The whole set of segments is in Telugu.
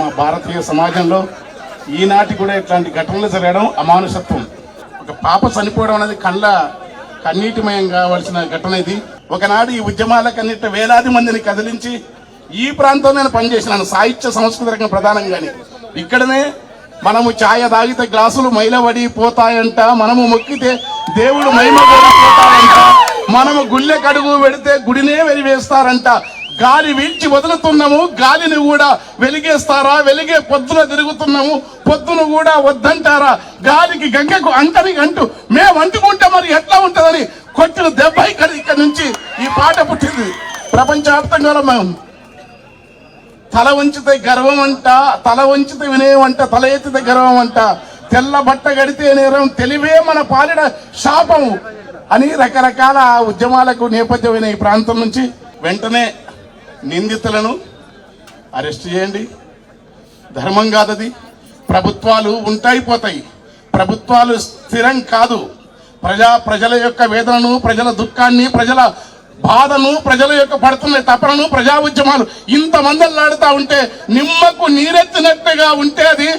మా భారతీయ సమాజంలో ఈనాటి కూడా ఇట్లాంటి ఘటనలు జరగడం అమానుషత్వం. ఒక పాప చనిపోవడం అనేది కన్నీటిమయం కావాల్సిన ఘటన ఇది. ఒకనాడు ఈ ఉద్యమాలకన్నిటి వేలాది మందిని కదిలించి ఈ ప్రాంతంలో నేను పనిచేసినాను, సాహిత్య సంస్కృతి రంగం ప్రధానంగానే. ఇక్కడనే మనము ఛాయ తాగితే గ్లాసులు మైలబడి పోతాయంట, మనము మొక్కితే దేవుడు మైమబడిపోతారంట, మనము గుళ్ళె కడుగు పెడితే గుడినే వెలివేస్తారంట. గాలి వీల్చి వదులుతున్నాము, గాలిని కూడా వెలిగేస్తారా? వెలిగే పొద్దున తిరుగుతున్నాము, పొద్దును కూడా వద్దంటారా? గాలికి గంగకు అంటని అంటూ మేము అంటుకుంటే మరి ఎట్లా ఉంటుందని కొట్టిన దెబ్బ ఇక్కడ నుంచి ఈ పాట పుట్టింది. ప్రపంచవ్యాప్తంగా మేము తల వంచితే గర్వం అంట, తల వంచితే వినయమంట, తల ఎత్తితే గర్వం అంట, తెల్ల బట్ట గడితే నేరం, తెలివే మన పాలిన శాపము అని రకరకాల ఉద్యమాలకు నేపథ్యమైన ఈ ప్రాంతం నుంచి వెంటనే నిందితులను అరెస్ట్ చేయండి. ధర్మం కాదది. ప్రభుత్వాలు ఉంటాయి పోతాయి, ప్రభుత్వాలు స్థిరం కాదు. ప్రజల యొక్క వేదనను, ప్రజల దుఃఖాన్ని, ప్రజల బాధను, ప్రజల యొక్క పడుతున్న తపనను, ప్రజా ఉద్యమాలు ఇంతమందలాడుతూ ఉంటే నిమ్మకు నీరెత్తినట్టుగా ఉంటే అది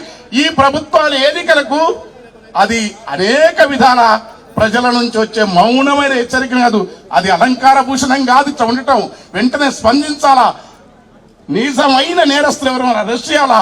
ఈ ప్రభుత్వాల ఎన్నికలకు అది అనేక విధాల ప్రజల నుంచి వచ్చే మౌనమైన హెచ్చరిక కాదు, అది అలంకార భూషణం కాదు. ఇట్లా ఉండటం వెంటనే స్పందించాలా. నిజమైన నేరస్తులు ఎవరు అరెస్ట్ చేయాలా.